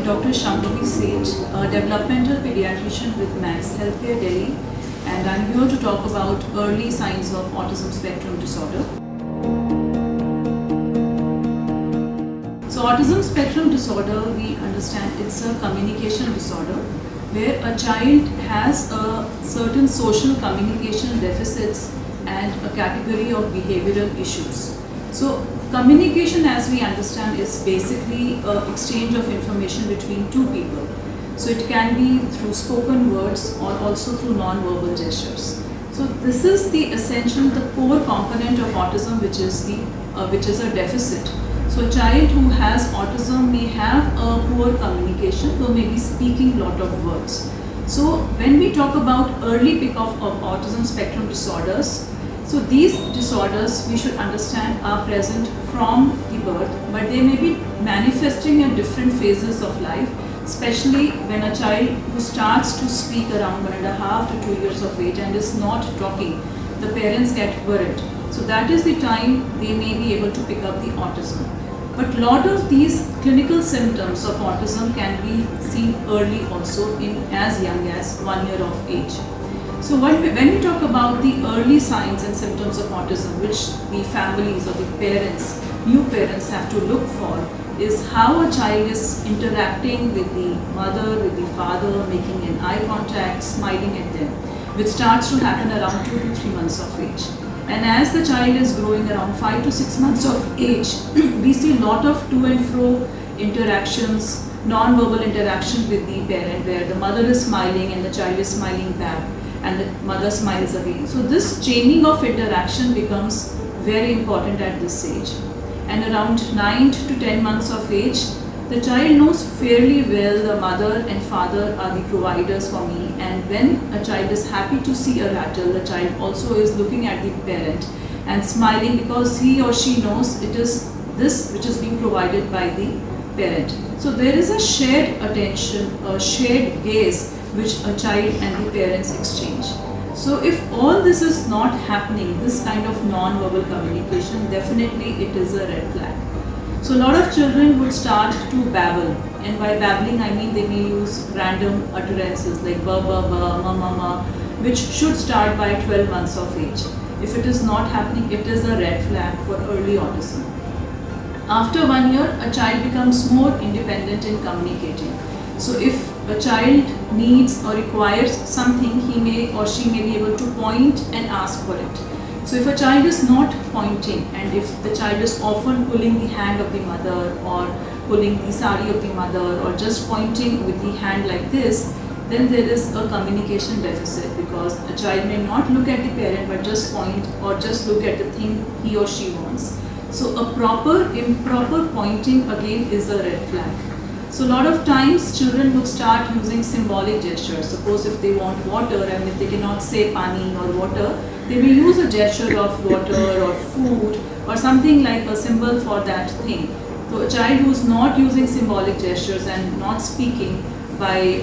Dr. Shambhavi Seth, a developmental pediatrician with Max Healthcare Delhi, and I'm here to talk about early signs of autism spectrum disorder. So autism spectrum disorder, we understand it's a communication disorder where a child has a certain social communication deficits and a category of behavioral issues. So communication, as we understand, is basically an exchange of information between two people. So it can be through spoken words or also through non-verbal gestures. So this is the essential, the core component of autism, which is a deficit. So a child who has autism may have a poor communication, though may be speaking lot of words. So when we talk about early pick-off of autism spectrum disorders, so these disorders we should understand are present from the birth, but they may be manifesting at different phases of life, especially when a child who starts to speak around 1.5 to 2 years of age and is not talking, the parents get worried. So that is the time they may be able to pick up the autism. But a lot of these clinical symptoms of autism can be seen early also in as young as 1 year of age. So when we talk about the early signs and symptoms of autism, which the families or the parents, new parents have to look for, is how a child is interacting with the mother, with the father, making an eye contact, smiling at them, which starts to happen around 2 to 3 months of age. And as the child is growing around 5 to 6 months of age, we see a lot of to and fro interactions, non-verbal interaction with the parent, where the mother is smiling and the child is smiling back, and the mother smiles again. So this chaining of interaction becomes very important at this age. And around 9 to 10 months of age, the child knows fairly well the mother and father are the providers for me, and when a child is happy to see a rattle, the child also is looking at the parent and smiling because he or she knows it is this which is being provided by the parent. So there is a shared attention, a shared gaze which a child and the parents exchange. So if all this is not happening, this kind of non-verbal communication, definitely it is a red flag. So a lot of children would start to babble, and by babbling I mean they may use random utterances like ba ba ba, ma ma ma, which should start by 12 months of age. If it is not happening, it is a red flag for early autism. After 1 year, a child becomes more independent in communicating. So if a child needs or requires something, he may or she may be able to point and ask for it. So if a child is not pointing, and if the child is often pulling the hand of the mother or pulling the sari of the mother or just pointing with the hand like this, then there is a communication deficit, because a child may not look at the parent but just point or just look at the thing he or she wants. So a improper pointing again is a red flag. So a lot of times children would start using symbolic gestures. Suppose if they want water and if they cannot say pani or water, they will use a gesture of water or food or something like a symbol for that thing. So a child who is not using symbolic gestures and not speaking by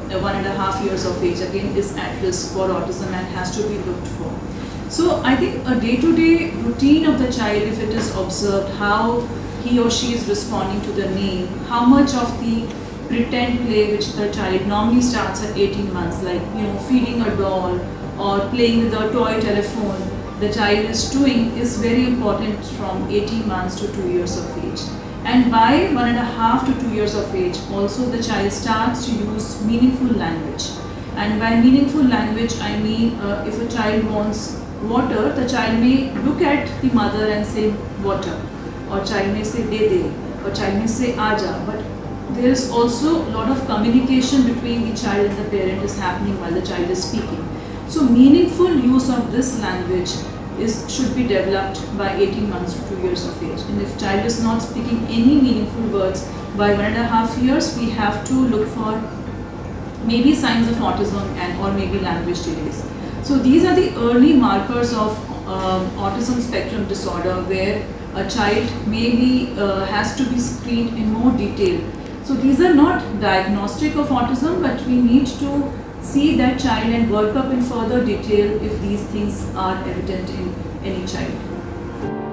1.5 years of age again is at risk for autism and has to be looked for. So I think a day-to-day routine of the child, if it is observed, how he or she is responding to the name, how much of the pretend play which the child normally starts at 18 months, like feeding a doll or playing with a toy telephone, the child is doing is very important from 18 months to 2 years of age. And by 1.5 to 2 years of age, also the child starts to use meaningful language. And by meaningful language, I mean if a child wants water, the child may look at the mother and say water, or child may say de, or child may say aja. But there is also a lot of communication between the child and the parent is happening while the child is speaking. So meaningful use of this language should be developed by 18 months to 2 years of age. And if child is not speaking any meaningful words by 1.5 years, we have to look for maybe signs of autism and or maybe language delays. So these are the early markers of autism spectrum disorder, where a child maybe has to be screened in more detail. So these are not diagnostic of autism, but we need to see that child and work up in further detail if these things are evident in any child.